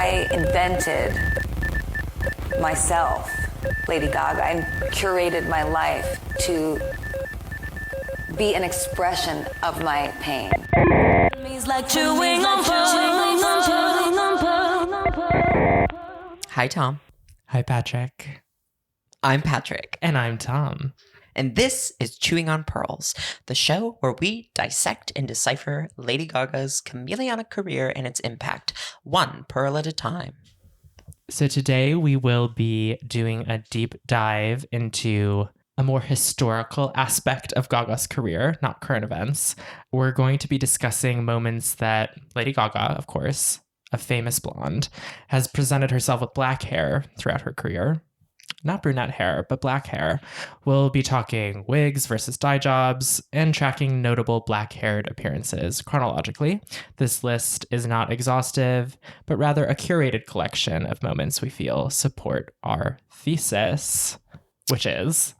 I invented myself, Lady Gaga, and curated my life to be an expression of my pain. Hi, Tom. Hi, Patrick. I'm Patrick. And I'm Tom. And this is Chewing on Pearls, the show where we dissect and decipher Lady Gaga's chameleonic career and its impact, one pearl at a time. So today we will be doing a deep dive into a more historical aspect of Gaga's career, not current events. We're going to be discussing moments that Lady Gaga, of course, a famous blonde, has presented herself with black hair throughout her career. Not brunette hair, but black hair. We'll be talking wigs versus dye jobs and tracking notable black-haired appearances chronologically. This list is not exhaustive, but rather a curated collection of moments we feel support our thesis, which is...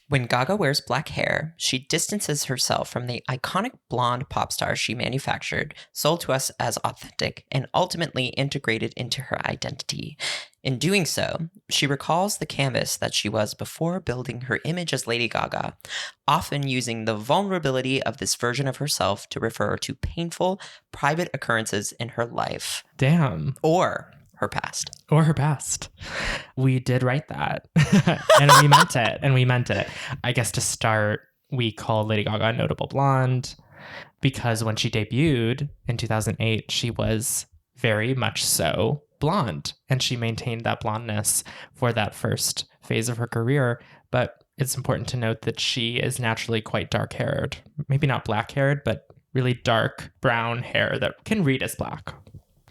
When Gaga wears black hair, she distances herself from the iconic blonde pop star she manufactured, sold to us as authentic, and ultimately integrated into her identity. In doing so, she recalls the canvas that she was before building her image as Lady Gaga, often using the vulnerability of this version of herself to refer to painful, private occurrences in her life. Damn. Or her past. Or her past. We did write that. And we meant it. And we meant it. I guess to start, we called Lady Gaga a notable blonde because when she debuted in 2008, she was very much so blonde. And she maintained that blondness for that first phase of her career. But it's important to note that she is naturally quite dark-haired. Maybe not black-haired, but really dark brown hair that can read as black.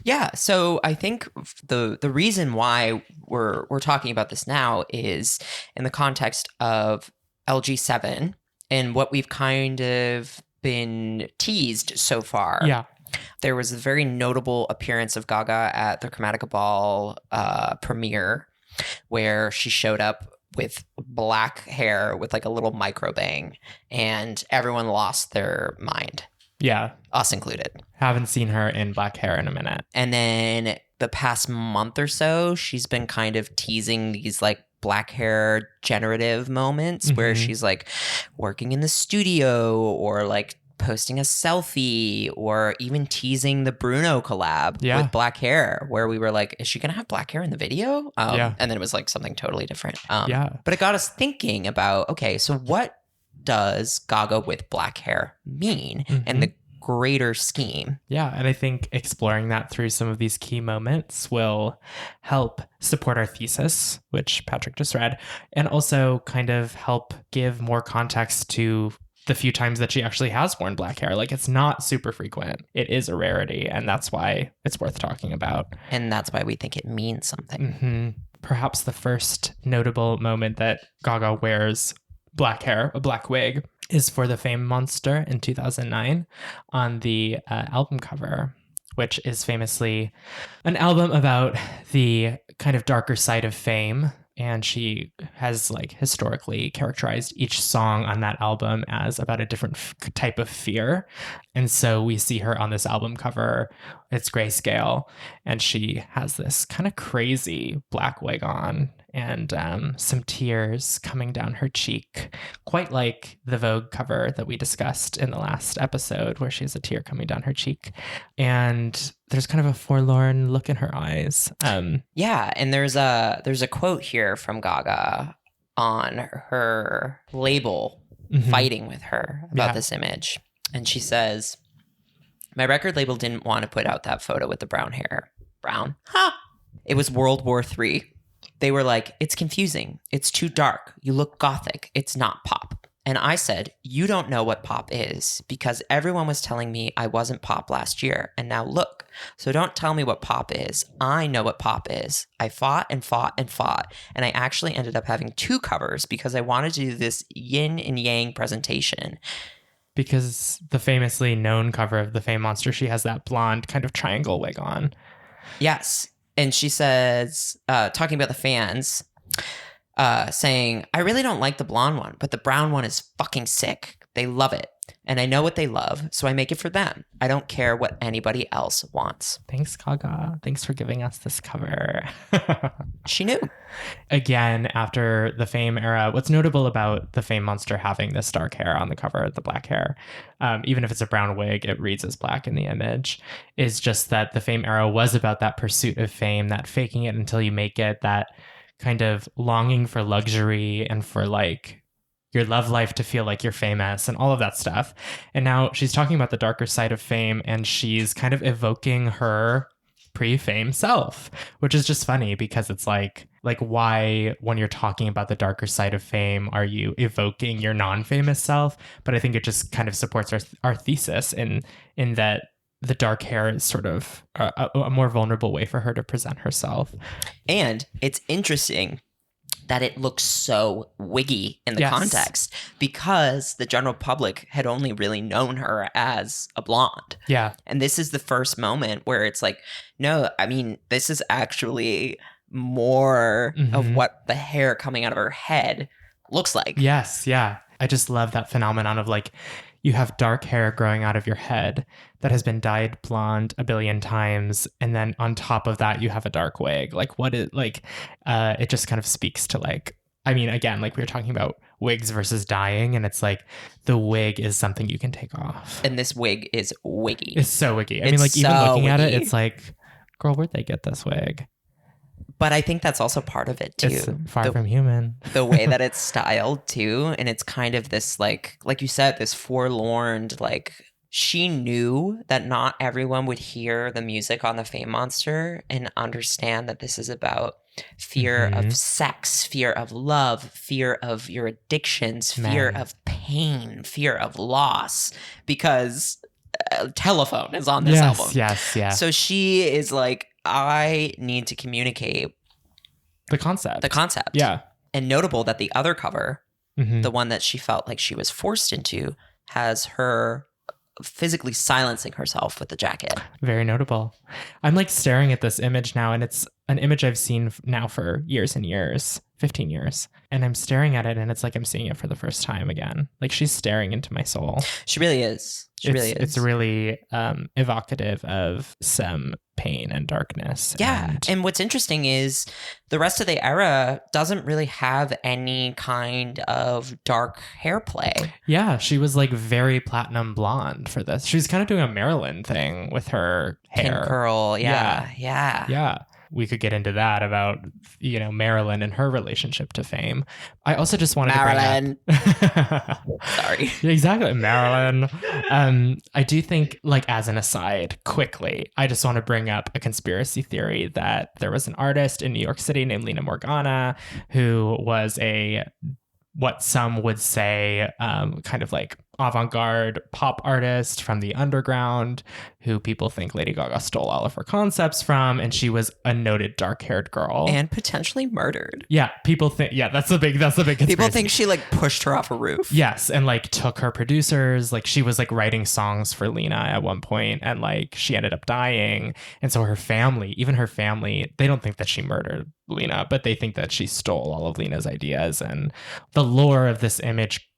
Yeah, so I think the reason why we're talking about this now is in the context of LG7 and what we've kind of been teased so far. Yeah. There was a very notable appearance of Gaga at the Chromatica Ball premiere where she showed up with black hair with like a little micro bang and everyone lost their mind. Yeah. Us included. Haven't seen her in black hair in a minute. And then the past month or so, she's been kind of teasing these like black hair generative moments where she's like working in the studio or like posting a selfie or even teasing the Bruno collab with black hair where we were like, is she going to have black hair in the video? And then it was like something totally different. But it got us thinking about, okay, so what does Gaga with black hair mean and the greater scheme? Yeah, and I think exploring that through some of these key moments will help support our thesis, which Patrick just read, and also kind of help give more context to the few times that she actually has worn black hair. Like, it's not super frequent. It is a rarity, and that's why it's worth talking about. And that's why we think it means something. Perhaps the first notable moment that Gaga wears black hair, a black wig, is for the Fame Monster in 2009 on the album cover, which is famously an album about the kind of darker side of fame. And she has like historically characterized each song on that album as about a different type of fear. And so we see her on this album cover. It's grayscale. And she has this kind of crazy black wig on and some tears coming down her cheek, quite like the Vogue cover that we discussed in the last episode where she has a tear coming down her cheek. And there's kind of a forlorn look in her eyes. Yeah, and there's a quote here from Gaga on her label fighting with her about this image. And she says, "My record label didn't want to put out that photo with the brown hair." Brown? Huh. It was World War III. They were like, "It's confusing. It's too dark. You look gothic. It's not pop." And I said, "You don't know what pop is because everyone was telling me I wasn't pop last year. And now look. So don't tell me what pop is. I know what pop is. I fought and fought and fought. And I actually ended up having 2 covers because I wanted to do this yin and yang presentation." Because the famously known cover of the Fame Monster, she has that blonde kind of triangle wig on. Yes. And she says, talking about the fans, saying, "I really don't like the blonde one, but the brown one is fucking sick. They love it." and I know what they love, so I make it for them. I don't care what anybody else wants. Thanks, Gaga. Thanks for giving us this cover. She knew. Again, after the Fame era, what's notable about the Fame monster having this dark hair on the cover, the black hair, even if it's a brown wig, it reads as black in the image, is just that the Fame era was about that pursuit of fame, that faking it until you make it, that kind of longing for luxury and for like your love life to feel like you're famous and all of that stuff. And now she's talking about the darker side of fame, and she's kind of evoking her pre-fame self, which is just funny because it's like why, when you're talking about the darker side of fame, are you evoking your non-famous self? But I think it just kind of supports our thesis in that the dark hair is sort of a more vulnerable way for her to present herself. And it's interesting that it looks so wiggy in the context, because the general public had only really known her as a blonde. Yeah. And this is the first moment where it's like, no, I mean, this is actually more of what the hair coming out of her head looks like. Yes. Yeah. I just love that phenomenon of like, you have dark hair growing out of your head that has been dyed blonde a billion times. And then on top of that, you have a dark wig. Like what is like, it just kind of speaks to like, I mean, again, like we were talking about wigs versus dyeing, and it's like the wig is something you can take off. And this wig is wiggy. It's so wiggy. I mean, like even looking at it, it's like, girl, where'd they get this wig? But I think that's also part of it too. It's far from human. The way that it's styled too. And it's kind of this like you said, this forlorn, like she knew that not everyone would hear the music on the Fame Monster and understand that this is about fear of sex, fear of love, fear of your addictions, fear of pain, fear of loss, because Telephone is on this album. Yes. So she is like, I need to communicate the concept. Yeah. And notable that the other cover, the one that she felt like she was forced into, has her physically silencing herself with the jacket. Very notable. I'm like staring at this image now, and it's an image I've seen now for years and years, 15 years. And I'm staring at it, and it's like I'm seeing it for the first time again. Like she's staring into my soul. She really is. It's really evocative of some pain and darkness. Yeah. And what's interesting is the rest of the era doesn't really have any kind of dark hair play. Yeah. She was like very platinum blonde for this. She was kind of doing a Marilyn thing with her hair. Pin curl. Yeah. We could get into that about, Marilyn and her relationship to fame. I also just wanted to bring up... Sorry. Exactly. Marilyn. I do think, like, as an aside, quickly, I just want to bring up a conspiracy theory that there was an artist in New York City named Lina Morgana who was what some would say kind of like avant-garde pop artist from the underground who people think Lady Gaga stole all of her concepts from, and she was a noted dark-haired girl and potentially murdered. Yeah, people think that's the big conspiracy. People think she like pushed her off a roof. Yes, and like took her producers, like she was like writing songs for Lena at one point, and like she ended up dying, and so her family, they don't think that she murdered Lena, but they think that she stole all of Lena's ideas, and the lore of this image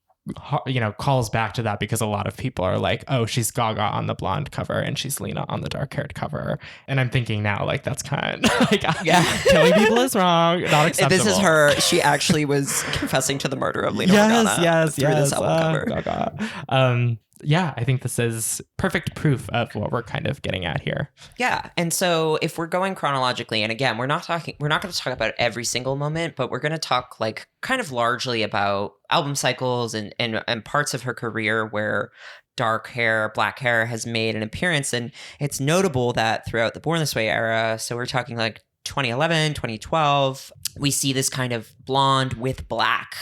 calls back to that because a lot of people are like, oh, she's Gaga on the blonde cover and she's Lena on the dark haired cover. And I'm thinking now, like, that's kind of like, killing people is wrong, not acceptable. This is her. She actually was confessing to the murder of Lena Morgana through this album cover. Gaga. Yeah, I think this is perfect proof of what we're kind of getting at here. Yeah. And so if we're going chronologically, and again, we're not going to talk about every single moment, but we're going to talk like kind of largely about album cycles and parts of her career where dark hair, black hair has made an appearance. And it's notable that throughout the Born This Way era, so we're talking like 2011, 2012, we see this kind of blonde with black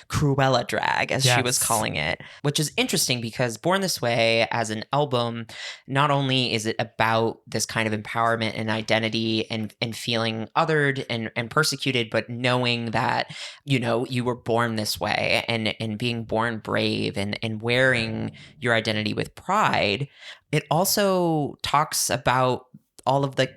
Cruella drag, as she was calling it, which is interesting because Born This Way as an album, not only is it about this kind of empowerment and identity and feeling othered and persecuted, but knowing that, you were born this way and being born brave and wearing your identity with pride. It also talks about all of the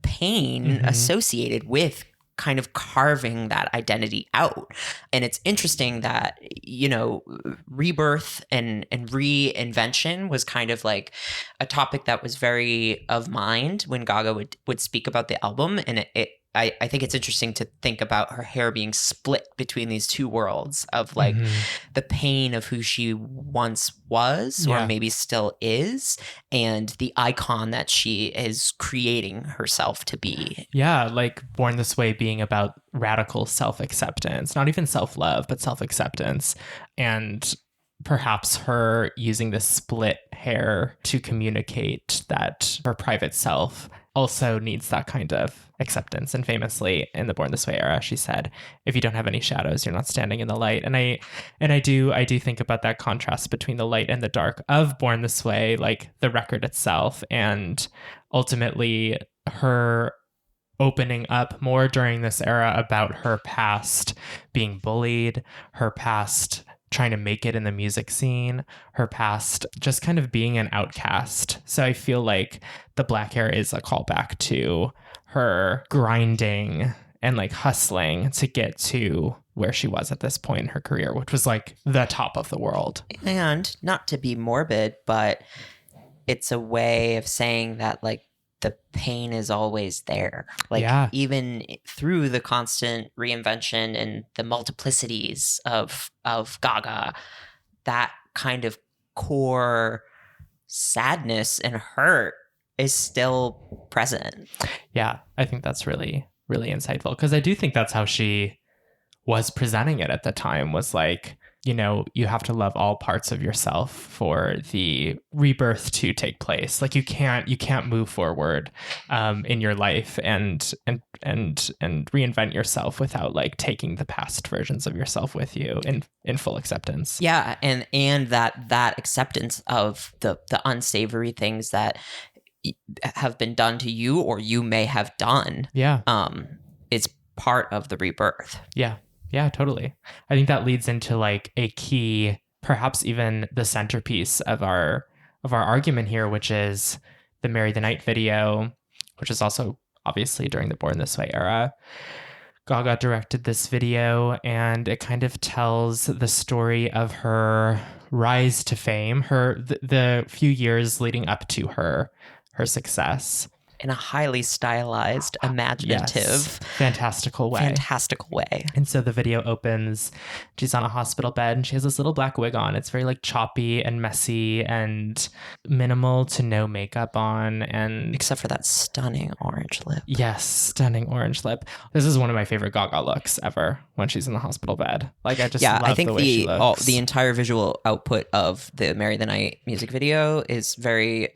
pain associated with kind of carving that identity out. And it's interesting that, you know, rebirth and reinvention was kind of like a topic that was very of mind when Gaga would speak about the album. And I think it's interesting to think about her hair being split between these two worlds of like the pain of who she once was or maybe still is, and the icon that she is creating herself to be. Yeah, like Born This Way being about radical self-acceptance, not even self-love, but self-acceptance. And perhaps her using this split hair to communicate that her private self also needs that kind of acceptance. And famously in the Born This Way era, she said, if you don't have any shadows, you're not standing in the light. And I do think about that contrast between the light and the dark of Born This Way, like the record itself, and ultimately her opening up more during this era about her past being bullied, her past trying to make it in the music scene, her past just kind of being an outcast. So I feel like the black hair is a callback to her grinding and like hustling to get to where she was at this point in her career, which was like the top of the world. And not to be morbid, but it's a way of saying that like the pain is always there. Like even through the constant reinvention and the multiplicities of Gaga, that kind of core sadness and hurt is still present. Yeah, I think that's really, really insightful, because I do think that's how she was presenting it at the time, was like, you know, you have to love all parts of yourself for the rebirth to take place. Like you can't move forward in your life and reinvent yourself without like taking the past versions of yourself with you in full acceptance. Yeah, and that acceptance of the unsavory things that have been done to you or you may have done. Yeah. Is part of the rebirth. Yeah. Yeah, totally. I think that leads into like a key, perhaps even the centerpiece of our argument here, which is the Marry the Night video, which is also obviously during the Born This Way era. Gaga directed this video, and it kind of tells the story of her rise to fame, the few years leading up to her success. In a highly stylized, imaginative, fantastical way. And so the video opens, she's on a hospital bed and she has this little black wig on. It's very like choppy and messy and minimal to no makeup on, and except for that stunning orange lip. Yes, stunning orange lip. This is one of my favorite Gaga looks ever when she's in the hospital bed. Like I just love the way she looks. The entire visual output of the Marry the Night music video is very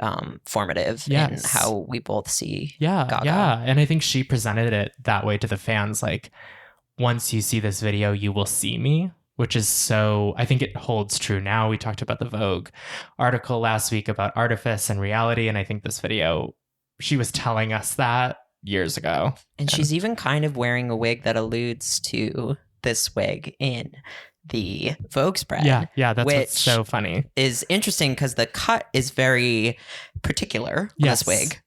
formative in how we both see Gaga. Yeah, and I think she presented it that way to the fans, like, once you see this video, you will see me, which is so, I think it holds true now. We talked about the Vogue article last week about artifice and reality, and I think this video, she was telling us that years ago. And she's even kind of wearing a wig that alludes to this wig in the Vogue spread. Yeah, that's what's so funny. Is interesting because the cut is very particular on this wig.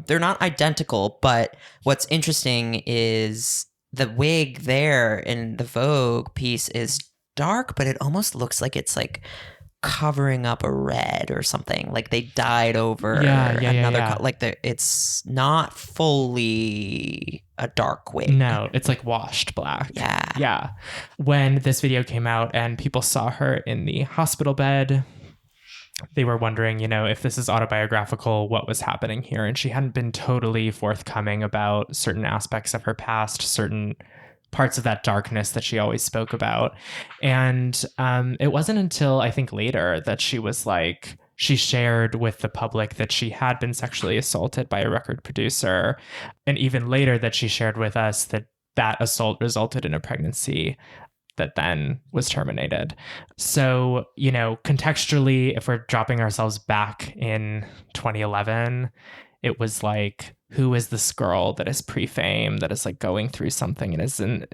They're not identical, but what's interesting is the wig there in the Vogue piece is dark, but it almost looks like it's like covering up a red or something. Like they dyed over another color. Like it's not fully a dark wig. No, it's like washed black. Yeah. When this video came out and people saw her in the hospital bed, they were wondering, you know, if this is autobiographical, what was happening here? And she hadn't been totally forthcoming about certain aspects of her past, certain parts of that darkness that she always spoke about. And it wasn't until I think later that she was like, she shared with the public that she had been sexually assaulted by a record producer. And even later that she shared with us that assault resulted in a pregnancy that then was terminated. So, you know, contextually, if we're dropping ourselves back in 2011, it was like, who is this girl that is pre-fame, that is like going through something and is in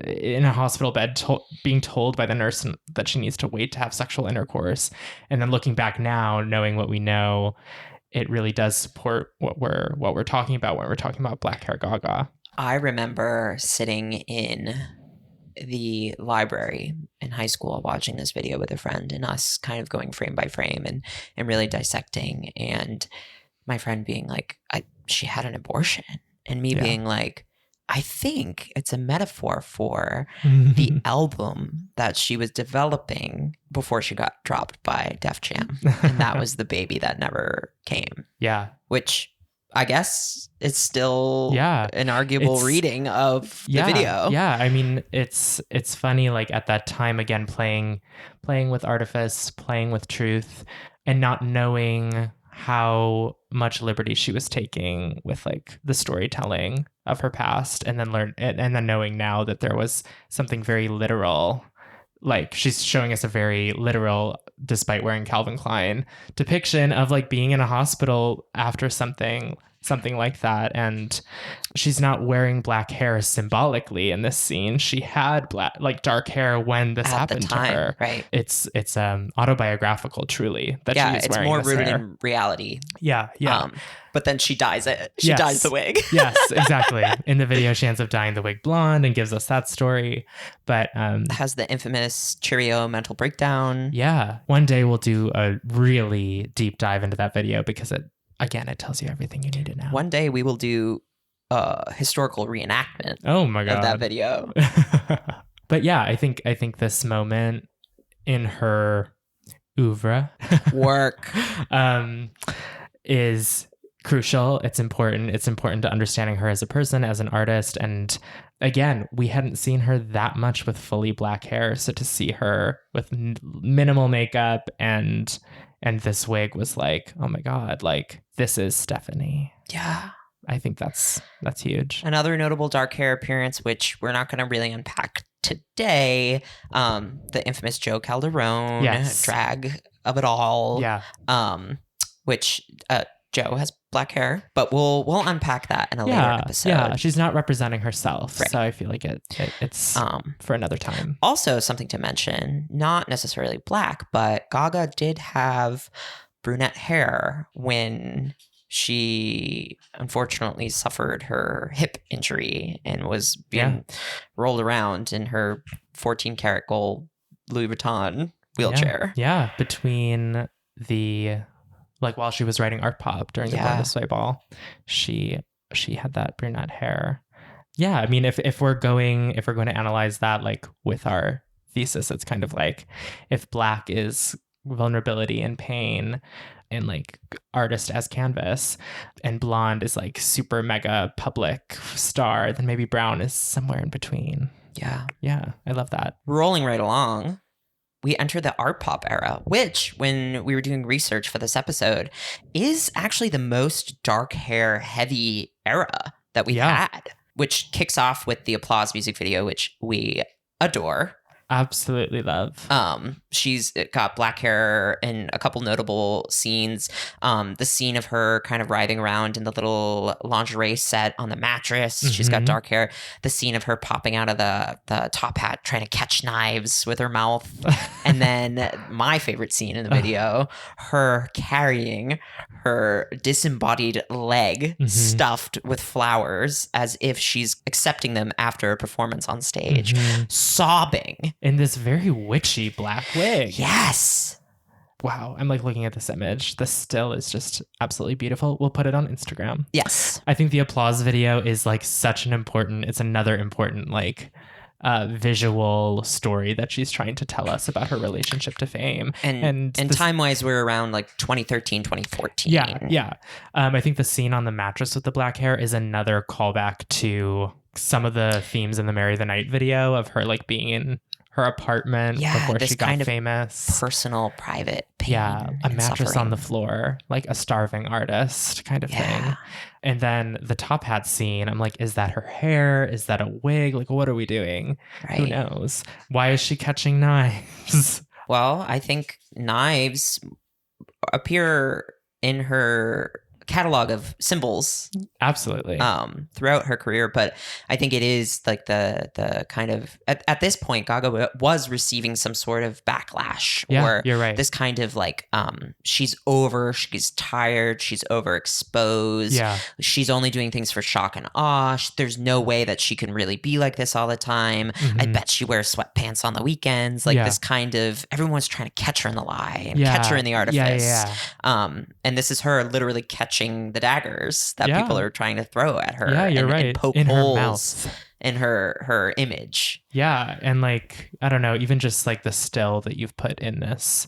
a hospital bed being told by the nurse that she needs to wait to have sexual intercourse? And then looking back now, knowing what we know, it really does support what we're talking about when we're talking about black hair Gaga. I remember sitting in the library in high school watching this video with a friend and us kind of going frame by frame and really dissecting, and my friend being like, she had an abortion, and me being like, I think it's a metaphor for the album that she was developing before she got dropped by Def Jam, and that was the baby that never came. Yeah. Which I guess it's still an arguable It's- reading of the video. Yeah, I mean, it's funny, like at that time, again, playing with artifice, playing with truth, and not knowing how much liberty she was taking with like the storytelling of her past, and then knowing now that there was something very literal. Like she's showing us a very literal, despite wearing Calvin Klein, depiction of like being in a hospital after something like that. And she's not wearing black hair symbolically in this scene. She had dark hair when this happened to her. Right. It's autobiographical, truly, that she is it's wearing more this rooted hair. in reality. Yeah. But then she dyes it. She dyes the wig. Yes, exactly. In the video, she ends up dyeing the wig blonde and gives us that story. But Has the infamous Cheerio mental breakdown. yeah, one day we'll do a really deep dive into that video because it tells you everything you need to know. One day we will do a historical reenactment Oh my god, of that video. But yeah, I think this moment in her oeuvre Work. is crucial. It's important. It's important to understanding her as a person, as an artist. And again, we hadn't seen her that much with fully black hair. So to see her with minimal makeup and this wig was like, oh my God, like this is Stephanie. Yeah. I think that's huge. Another notable dark hair appearance, which we're not going to really unpack today, the infamous Joe Calderone drag of it all. Yeah. Which Joe has black hair, but we'll unpack that in a later episode. Yeah, she's not representing herself, Right. so I feel like it's for another time. Also, something to mention, not necessarily black, but Gaga did have brunette hair when she unfortunately suffered her hip injury and was being rolled around in her 14 karat gold Louis Vuitton wheelchair. Yeah, between the while she was writing Art Pop during the Born This Way ball, she had that brunette hair. Yeah, I mean, if we're going to analyze that like with our thesis, it's kind of like if black is vulnerability and pain and like artist as canvas, and blonde is like super mega public star, then maybe brown is somewhere in between. Yeah, I love that. Rolling right along, we enter the art pop era, which, when we were doing research for this episode, is actually the most dark hair heavy era that we had, which kicks off with the Applause music video, which we adore. Absolutely love. She's got black hair in a couple notable scenes. The scene of her kind of writhing around in the little lingerie set on the mattress. Mm-hmm. She's got dark hair. The scene of her popping out of the top hat, trying to catch knives with her mouth. And then my favorite scene in the video, her carrying her disembodied leg stuffed with flowers as if she's accepting them after a performance on stage, sobbing. In this very witchy black wig. Yes. Wow. I'm like looking at this image. The still is just absolutely beautiful. We'll put it on Instagram. Yes. I think the Applause video is like it's another important like visual story that she's trying to tell us about her relationship to fame. And time-wise, we're around like 2013, 2014. Yeah. I think the scene on the mattress with the black hair is another callback to some of the themes in the Marry the Night video of her like being in her apartment before she got famous. Personal, private pain. Yeah, a mattress suffering on the floor, like a starving artist kind of thing. And then the top hat scene, I'm like, is that her hair? Is that a wig? Like, what are we doing? Right. Who knows? Why is she catching knives? Well, I think knives appear in her catalog of symbols Absolutely. throughout her career. But I think it is like the kind of at this point, Gaga was receiving some sort of backlash, or you're right. this kind of like she's tired, she's overexposed, she's only doing things for shock and awe. There's no way that she can really be like this all the time. I bet she wears sweatpants on the weekends. Like this kind of, everyone's trying to catch her in the lie and catch her in the artifice. And this is her literally catching the daggers that people are trying to throw at her. And poke in holes her mouth. In her image. Yeah. And like, I don't know, even just like the still that you've put in this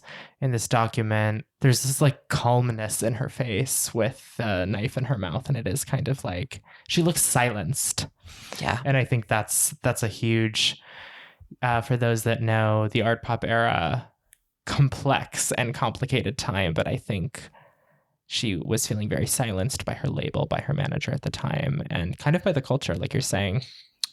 document, there's this like calmness in her face with a knife in her mouth. And it is kind of like, she looks silenced. Yeah. And I think that's a huge, for those that know the art pop era, complex and complicated time. But I think she was feeling very silenced by her label, by her manager at the time, and kind of by the culture, like you're saying.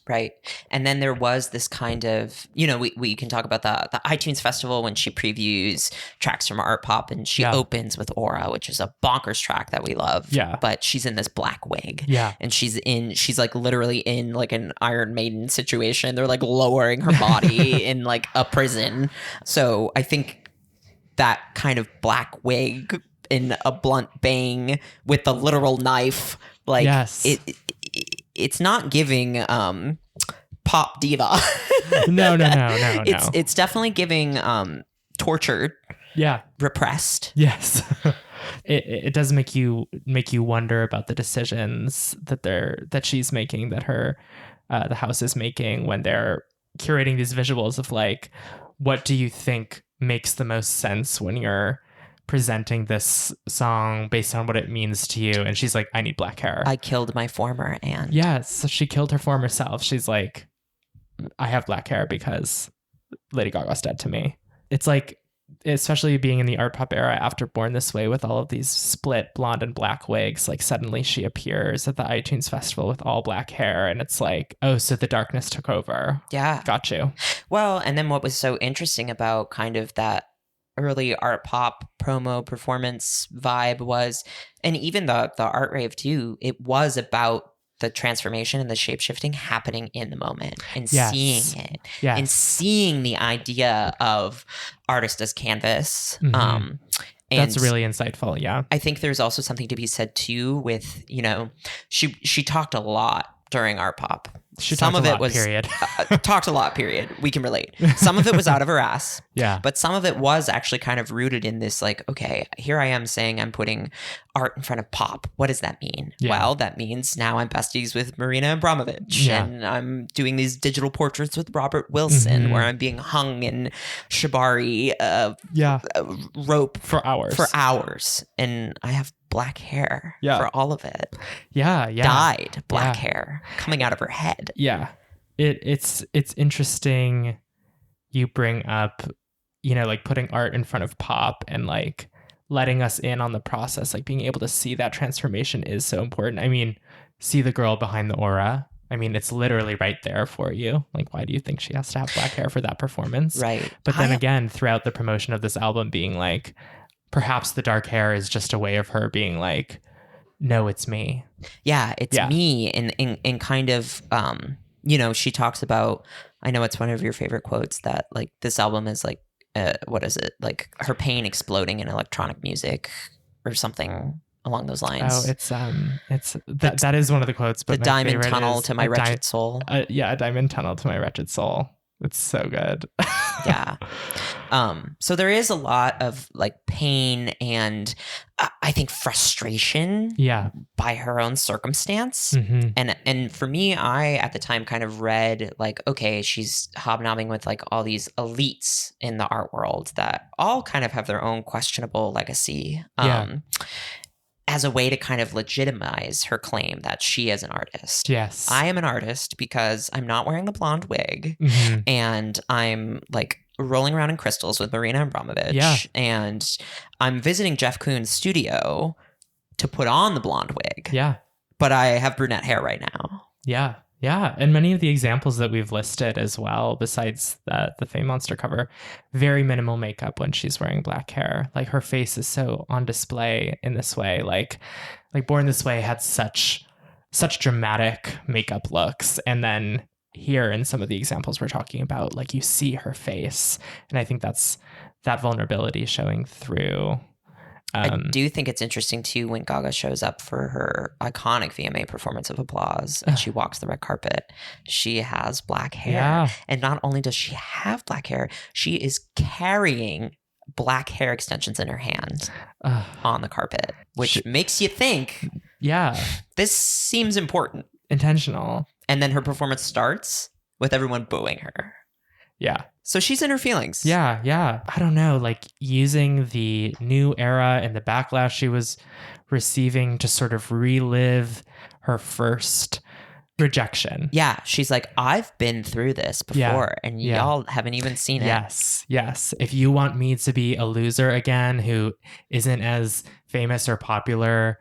Right. And then there was this kind of, you know, we can talk about the iTunes Festival when she previews tracks from art pop, and she opens with Aura, which is a bonkers track that we love. Yeah. But she's in this black wig. Yeah. And she's like literally in like an Iron Maiden situation. They're like lowering her body in like a prison. So I think that kind of black wig in a blunt bang with the literal knife, like it's not giving pop diva. No. It's definitely giving tortured, repressed. Yes. It does make you wonder about the decisions that she's making, that her the house is making, when they're curating these visuals of like, what do you think makes the most sense when you're presenting this song based on what it means to you? And she's like, I need black hair. I killed my former aunt. Yes, so she killed her former self. She's like, I have black hair because Lady Gaga's dead to me. It's like, especially being in the art pop era after Born This Way with all of these split blonde and black wigs, like suddenly she appears at the iTunes Festival with all black hair, and it's like, oh, so the darkness took over. Yeah. Got you. Well, and then what was so interesting about kind of that early art pop promo performance vibe was, and even the art rave too, it was about the transformation and the shape-shifting happening in the moment, and seeing it, and seeing the idea of artist as canvas. And that's really insightful. Yeah. I think there's also something to be said too with, you know, she talked a lot during art pop. Some of it was period. Talked a lot, period. We can relate. Some of it was out of her ass. Yeah. But some of it was actually kind of rooted in this, like, okay, here I am saying I'm putting art in front of pop. What does that mean? Yeah. Well, that means now I'm besties with Marina Abramovich, and I'm doing these digital portraits with Robert Wilson, where I'm being hung in shibari rope for hours. And I have black hair for all of it. Yeah. Dyed black hair coming out of her head. Yeah. It's interesting you bring up, you know, like putting art in front of pop and like letting us in on the process, like being able to see that transformation is so important. I mean, see the girl behind the aura. I mean, it's literally right there for you. Like, why do you think she has to have black hair for that performance? Right. But then again, throughout the promotion of this album, being like, perhaps the dark hair is just a way of her being like, no, it's me. Yeah, it's me. And kind of, you know, she talks about, I know it's one of your favorite quotes, that like this album is like, what is it? Like her pain exploding in electronic music or something along those lines. Oh, that is one of the quotes. But the diamond tunnel to my wretched soul. A diamond tunnel to my wretched soul. It's so good. Yeah. So there is a lot of like pain and I think frustration by her own circumstance. And for me, I at the time kind of read like, okay, she's hobnobbing with like all these elites in the art world that all kind of have their own questionable legacy. As a way to kind of legitimize her claim that she is an artist. Yes. I am an artist because I'm not wearing the blonde wig and I'm like rolling around in crystals with Marina Abramovich. Yeah. And I'm visiting Jeff Koons' studio to put on the blonde wig. Yeah. But I have brunette hair right now. Yeah. Yeah, and many of the examples that we've listed as well, besides the Fame Monster cover, very minimal makeup when she's wearing black hair. Like her face is so on display in this way. Like Born This Way had such dramatic makeup looks, and then here in some of the examples we're talking about, like you see her face, and I think that's that vulnerability showing through. I do think it's interesting too when Gaga shows up for her iconic VMA performance of Applause and she walks the red carpet. She has black hair. Yeah. And not only does she have black hair, she is carrying black hair extensions in her hand on the carpet, which makes you think, yeah, this seems important. Intentional. And then her performance starts with everyone booing her. Yeah. So she's in her feelings. Yeah. I don't know, like using the new era and the backlash she was receiving to sort of relive her first rejection. Yeah. She's like, I've been through this before and y'all haven't even seen it. Yes. If you want me to be a loser again who isn't as famous or popular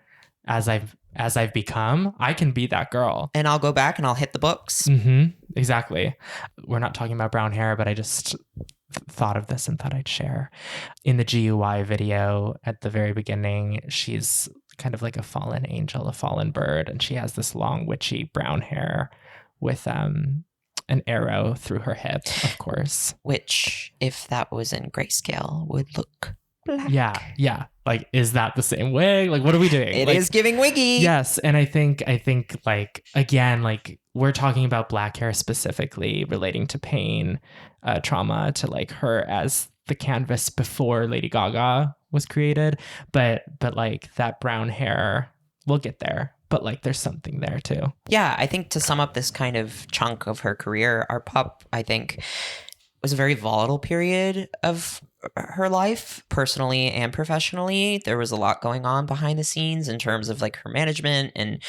as I've become, I can be that girl. And I'll go back and I'll hit the books. Mm-hmm. Exactly. We're not talking about brown hair, but I just thought of this and thought I'd share. In the GUI video at the very beginning, she's kind of like a fallen angel, a fallen bird, and she has this long, witchy brown hair with an arrow through her hip, of course. Which, if that was in grayscale, would look black. Yeah. Like, is that the same wig? Like, what are we doing? It is giving wiggy. Yes. And I think like, again, like we're talking about black hair specifically relating to pain, trauma, to like her as the canvas before Lady Gaga was created. But like that brown hair, we'll get there. But like there's something there too. Yeah. I think to sum up this kind of chunk of her career, art pop, I think, was a very volatile period of her life, personally and professionally. There was a lot going on behind the scenes in terms of like her management and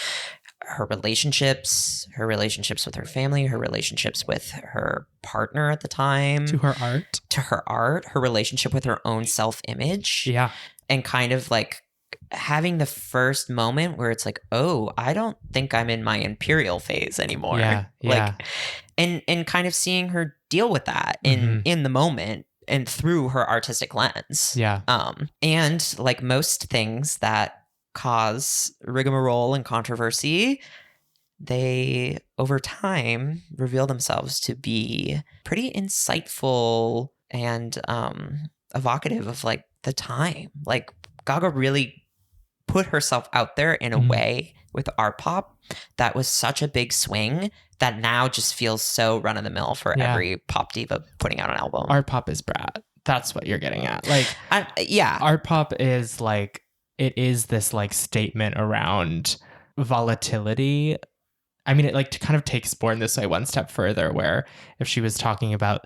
her relationships with her family, her relationships with her partner at the time, To her art, her relationship with her own self-image. Yeah. And kind of like having the first moment where it's like, oh, I don't think I'm in my imperial phase anymore. Yeah. Like, and kind of seeing her deal with that in the moment and through her artistic lens. Yeah. And like most things that cause rigmarole and controversy, they over time reveal themselves to be pretty insightful and evocative of like the time. Like Gaga really put herself out there in a way with art pop that was such a big swing that now just feels so run of the mill for every pop diva putting out an album. Art pop is brat. That's what you're getting at. Like, yeah. Art pop is like, it is this like statement around volatility. I mean, it like kind of takes Born This Way one step further, where if she was talking about,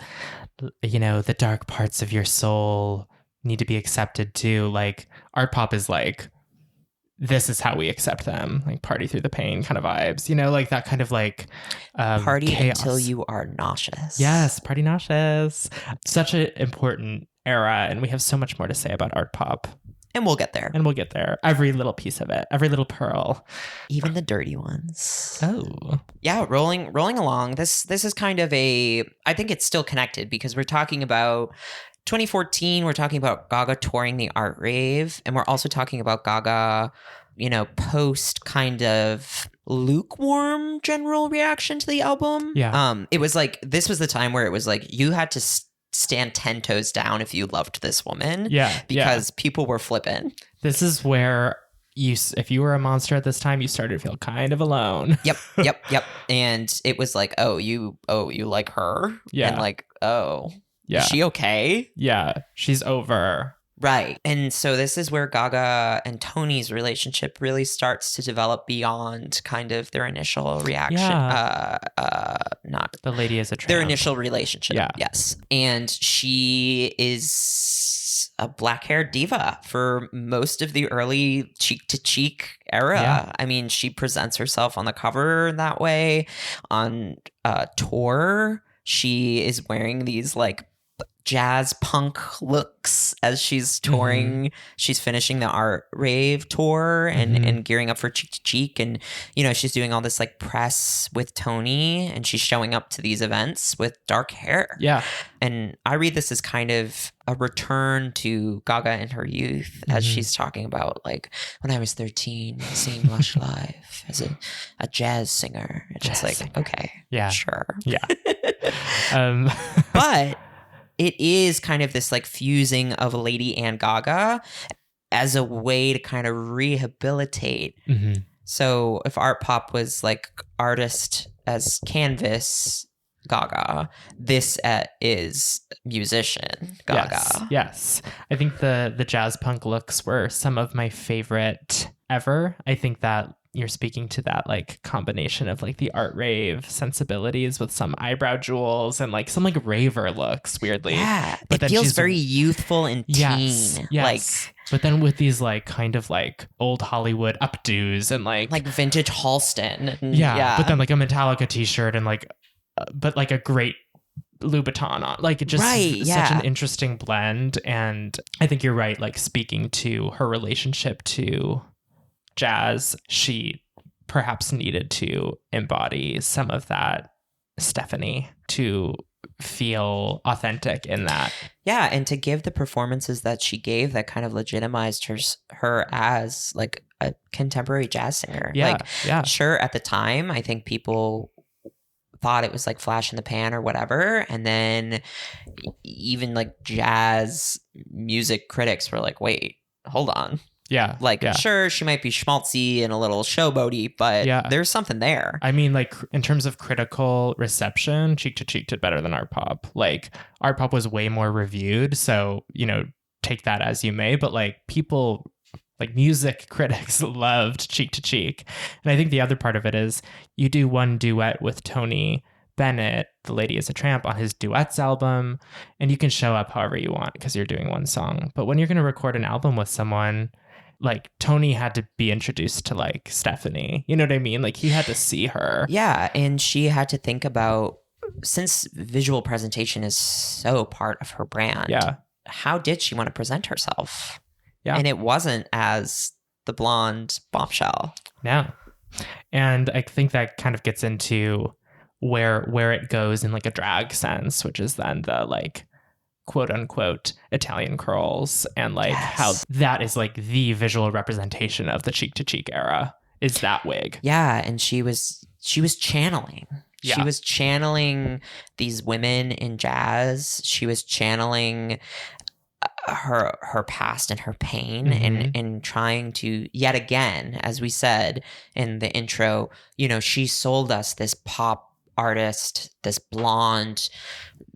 you know, the dark parts of your soul need to be accepted too, like art pop is like, this is how we accept them, like party through the pain kind of vibes, you know, like that kind of like party chaos. Until you are nauseous. Yes, party nauseous. Such an important era, and we have so much more to say about art pop. And we'll get there. Every little piece of it, every little pearl, even the dirty ones. Oh, yeah. Rolling along. This is kind of I think it's still connected because we're talking about 2014. We're talking about Gaga touring the art rave, and we're also talking about Gaga, you know, post kind of lukewarm general reaction to the album. Yeah. It was like, this was the time where it was like you had to stand 10 toes down if you loved this woman. Yeah. Because people were flipping. This is where if you were a monster at this time, you started to feel kind of alone. Yep. And it was like, you like her? Yeah. And like, oh, yeah. Is she okay? Yeah. She's over. Right. And so this is where Gaga and Tony's relationship really starts to develop beyond kind of their initial reaction. Yeah. Not the lady is a tramp. Their initial relationship. Yeah. Yes. And she is a black haired diva for most of the early cheek to cheek era. Yeah. I mean, she presents herself on the cover that way. On tour, she is wearing these like jazz punk looks as she's touring. She's finishing the art rave tour and gearing up for Cheek to Cheek. And, you know, she's doing all this like press with Tony, and she's showing up to these events with dark hair. Yeah. And I read this as kind of a return to Gaga in her youth, as she's talking about, like, when I was 13, seeing Lush Live as a jazz singer. And it's like, okay, yeah, sure. Yeah. But it is kind of this like fusing of Lady and Gaga as a way to kind of rehabilitate. So if art pop was like artist as canvas Gaga, this is musician Gaga. Yes. I think the jazz punk looks were some of my favorite ever. I think that you're speaking to that like combination of like the art rave sensibilities with some eyebrow jewels and like some like raver looks, weirdly. Yeah, but it feels very youthful and teen. Yes. Like, but then with these like kind of like old Hollywood updos and like vintage Halston. Yeah. But then like a Metallica t-shirt and like but like a great Louboutin on, like it just such an interesting blend. And I think you're right, like speaking to her relationship to jazz, she perhaps needed to embody some of that Stephanie to feel authentic in that. Yeah, and to give the performances that she gave that kind of legitimized her as like a contemporary jazz singer. Sure, at the time, I think people thought it was like flash in the pan or whatever, and then even like jazz music critics were like, wait, hold on. Sure, she might be schmaltzy and a little showboaty, but there's something there. I mean, like in terms of critical reception, Cheek to Cheek did better than art pop. Like art pop was way more reviewed, so you know, take that as you may, but like people, like music critics loved Cheek to Cheek. And I think the other part of it is you do one duet with Tony Bennett, The Lady is a Tramp, on his duets album, and you can show up however you want because you're doing one song. But when you're going to record an album with someone, like Tony had to be introduced to like Stephanie, you know what I mean? Like he had to see her. Yeah, and she had to think about, since visual presentation is so part of her brand, how did she want to present herself? Yeah. And it wasn't as the blonde bombshell. No. And I think that kind of gets into where it goes in like a drag sense, which is then the like quote unquote Italian curls, and like how that is like the visual representation of the Cheek to Cheek era is that wig. Yeah, and she was channeling. Yeah. She was channeling these women in jazz. She was channeling her past and her pain, and trying to, yet again, as we said in the intro, you know, she sold us this pop artist, this blonde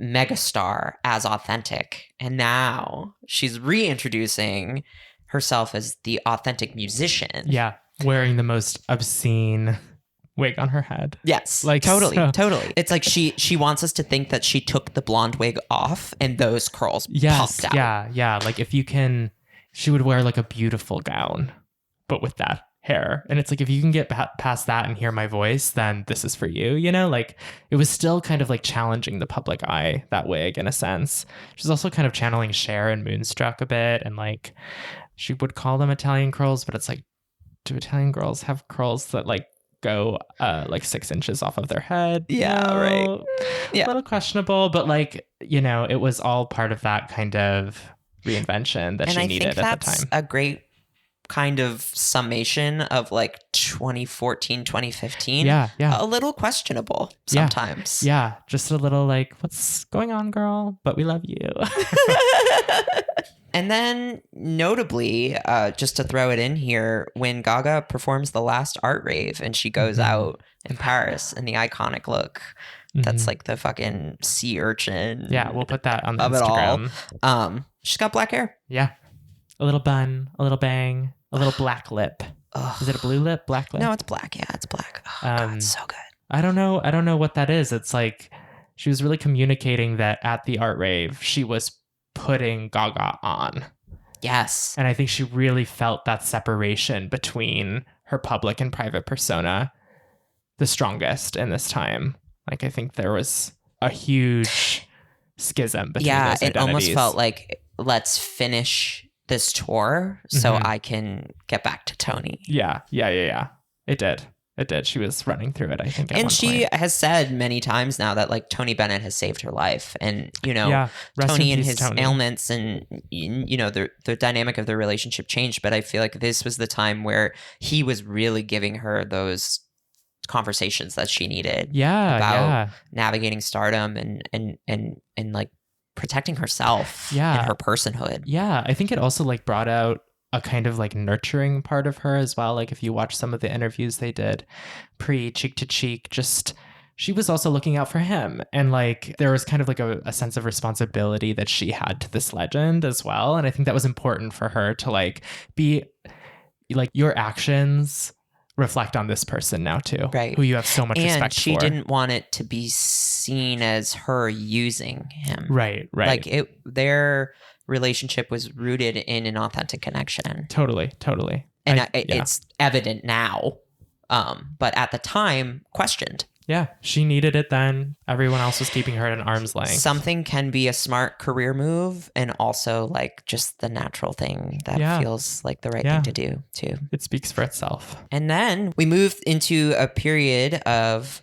megastar as authentic, and now she's reintroducing herself as the authentic musician. Yeah, wearing the most obscene wig on her head. Yes, like totally. It's like she wants us to think that she took the blonde wig off and those curls popped out. Yeah. Like if you can, she would wear like a beautiful gown, but with that hair. And it's like, if you can get past that and hear my voice, then this is for you, you know? Like it was still kind of like challenging the public eye, that wig, in a sense. She's also kind of channeling Cher and Moonstruck a bit, and like she would call them Italian curls, but it's like, do Italian girls have curls that like go like 6 inches off of their head? Right. Yeah, a little questionable, but like, you know, it was all part of that kind of reinvention that she needed at the time. And I think that's a great kind of summation of like 2014, 2015. Yeah. A little questionable sometimes. Yeah, just a little like, what's going on, girl? But we love you. And then notably, just to throw it in here, when Gaga performs the last art rave and she goes out in Paris in the iconic look, that's like the fucking sea urchin. Yeah, we'll put that on the Instagram. It all. She's got black hair. Yeah. A little bun, a little bang, a little black lip. Is it a blue lip? Black lip? No, it's black. Yeah, it's black. Oh, God, it's so good. I don't know what that is. It's like she was really communicating that at the art rave, she was putting Gaga on. Yes. And I think she really felt that separation between her public and private persona the strongest in this time. Like, I think there was a huge schism between Yeah, those it almost identities. felt like, let's finish this tour so Mhm. I can get back to Tony. Yeah. It did. She was running through it, I think, at And one she point. has said many times now that like Tony Bennett has saved her life, and Yeah. Rest Tony in and peace, his Tony. ailments and the dynamic of their relationship changed. But I feel like this was the time where he was really giving her those conversations that she needed. Yeah. About navigating stardom and like protecting herself and her personhood. Yeah. I think it also like brought out a kind of like nurturing part of her as well. Like if you watch some of the interviews they did pre Cheek to Cheek, just she was also looking out for him. And like there was kind of like a sense of responsibility that she had to this legend as well. And I think that was important for her to like be like, your actions reflect on this person now too, right? Who you have so much respect for. And she didn't want it to be seen as her using him. Right. Like their relationship was rooted in an authentic connection. Totally. And it's evident now, but at the time, questioned. Yeah, she needed it then. Everyone else was keeping her at an arm's length. Something can be a smart career move and also like just the natural thing that feels like the right thing to do too. It speaks for itself. And then we moved into a period of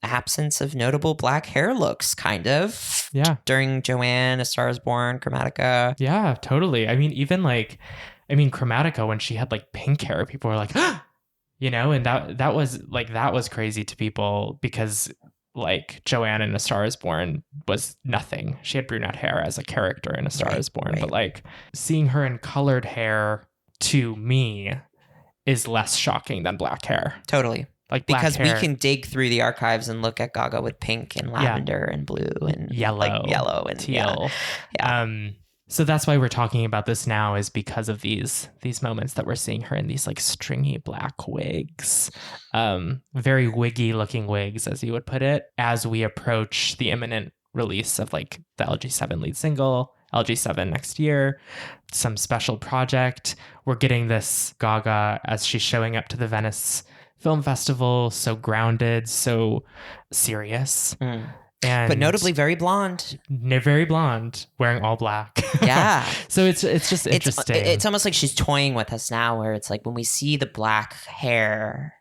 absence of notable black hair looks, kind of. Yeah. During Joanne, A Star Is Born, Chromatica. Yeah, totally. I mean, even like, Chromatica, when she had like pink hair, people were like, and that was crazy to people because like Joanne in A Star Is Born was nothing. She had brunette hair as a character in A Star Is Born, but like seeing her in colored hair to me is less shocking than black hair. Totally. Like because hair, we can dig through the archives and look at Gaga with pink and lavender and blue and yellow and teal. Yeah. So that's why we're talking about this now, is because of these moments that we're seeing her in these like stringy black wigs, very wiggy looking wigs, as you would put it, as we approach the imminent release of like the LG7 lead single, LG7 next year, some special project. We're getting this Gaga as she's showing up to the Venice Film Festival, so grounded, so serious. But notably very blonde. Very blonde, wearing all black. Yeah. So it's just interesting. It's almost like she's toying with us now, where it's like when we see the black hair,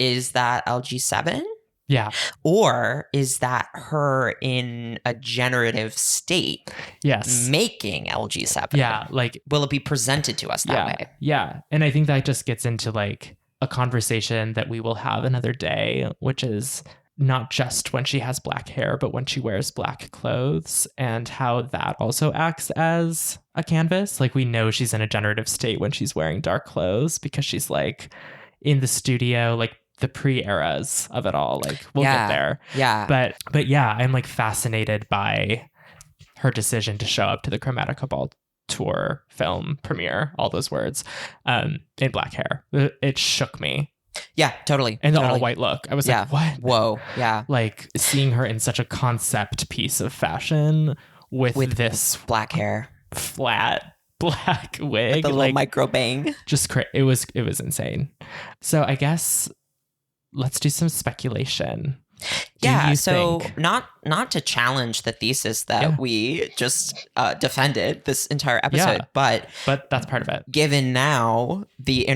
is that LG7? Yeah. Or is that her in a generative state? Yes. Making LG7? Yeah. Like, will it be presented to us that way? Yeah. And I think that just gets into like a conversation that we will have another day, which is not just when she has black hair, but when she wears black clothes, and how that also acts as a canvas. Like, we know she's in a generative state when she's wearing dark clothes because she's like in the studio, like the pre-eras of it all. Like, we'll get there. Yeah. But yeah, I'm like fascinated by her decision to show up to the Chromatica Ball tour film premiere, all those words, in black hair. It shook me. Yeah, totally. And the all white look. I was like, what? Whoa. Yeah. Like seeing her in such a concept piece of fashion with this black hair, flat black wig, with the little micro bang. Just it was insane. So I guess let's do some speculation. Yeah, so not to challenge the thesis that we just defended this entire episode, but that's part of it. Given now the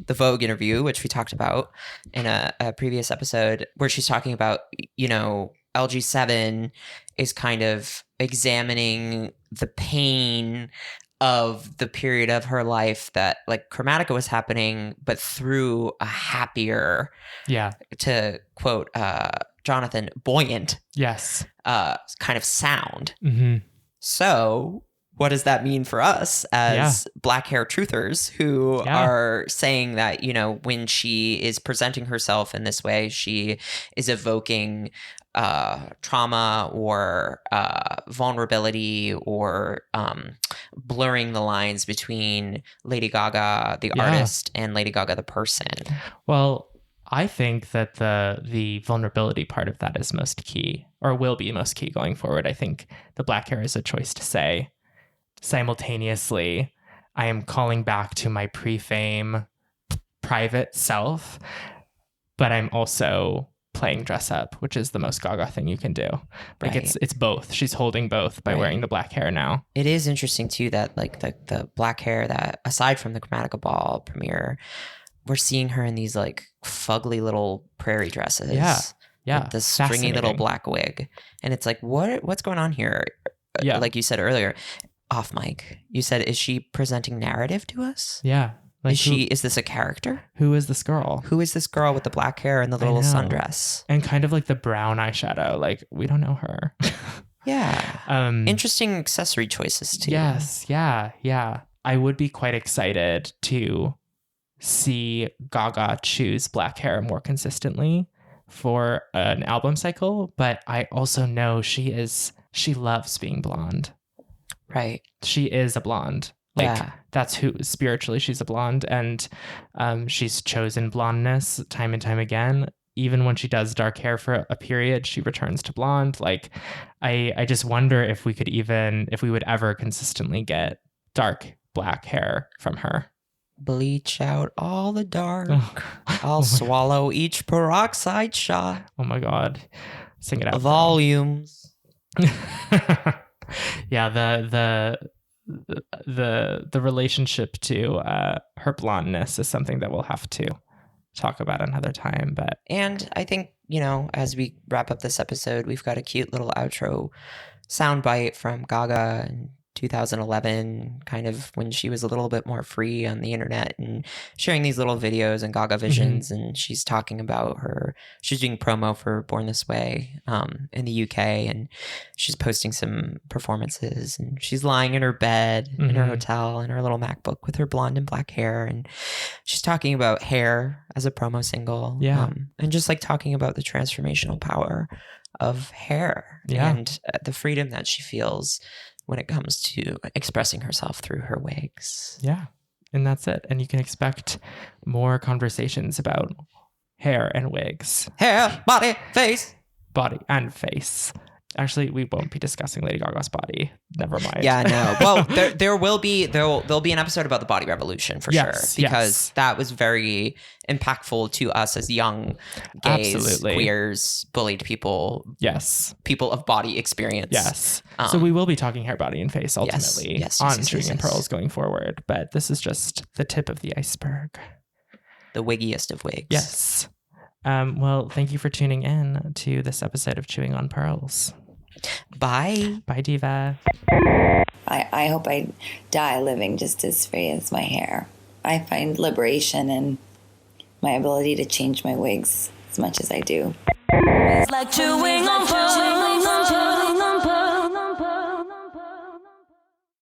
Vogue interview, which we talked about in a previous episode, where she's talking about, LG7 is kind of examining the pain of the period of her life that like Chromatica was happening, but through a happier, to quote Jonathan, buoyant, kind of sound. Mm-hmm. So what does that mean for us as black hair truthers who are saying that, when she is presenting herself in this way, she is evoking trauma or vulnerability or blurring the lines between Lady Gaga, the artist, and Lady Gaga, the person? Well, I think that the vulnerability part of that is most key, or will be most key going forward. I think the black hair is a choice to say simultaneously, I am calling back to my pre-fame private self, but I'm also playing dress up, which is the most Gaga thing you can do. Like Right. it's both. She's holding both by wearing the black hair now. It is interesting too that like the black hair that aside from the Chromatica Ball premiere, we're seeing her in these like fugly little prairie dresses. Yeah. With the stringy little Fascinating. black wig. And it's like, what's going on here? Yeah. Like you said earlier, off mic, you said, is she presenting narrative to us? Yeah. Like Is this a character? who is this girl? Who is this girl with the black hair and the I little know. sundress? And kind of like the brown eyeshadow. Like we don't know her. Yeah. Interesting accessory choices too. Yes. Yeah. I would be quite excited to see Gaga choose black hair more consistently for an album cycle, but I also know she loves being blonde. Right. She is a blonde. Like Yeah. that's who spiritually she's a blonde, and she's chosen blondness time and time again. Even when she does dark hair for a period, she returns to blonde. Like I just wonder if we would ever consistently get dark black hair from her. Bleach out all the dark. Oh, I'll swallow each peroxide shot. oh my God. Sing it out. Volumes. Yeah, the relationship to her blondness is something that we'll have to talk about another time. But And I think, as we wrap up this episode, we've got a cute little outro soundbite from Gaga in 2011, kind of when she was a little bit more free on the internet and sharing these little videos and Gaga Visions. And she's talking about she's doing promo for Born This Way in the UK, and she's posting some performances, and she's lying in her bed in her hotel in her little MacBook with her blonde and black hair, and she's talking about hair as a promo single. And just like talking about the transformational power of hair and the freedom that she feels when it comes to expressing herself through her wigs. yeah, and that's it. And you can expect more conversations about hair and wigs. Hair, body, face. Body and face. Actually, we won't be discussing Lady Gaga's body. Never mind. Yeah, no. Well, there'll be an episode about the body revolution for sure, because that was very impactful to us as young gays, Absolutely. queers, bullied people, Yes. people of body experience. Yes. So we will be talking hair, body, and face Yes, ultimately yes, on yes, Chewing and yes. Pearls going forward. But this is just the tip of the iceberg. The wiggiest of wigs. Yes. Well, thank you for tuning in to this episode of Chewing on Pearls. Bye. Bye, Diva. I hope I die living just as free as my hair. I find liberation in my ability to change my wigs as much as I do. Like chewing on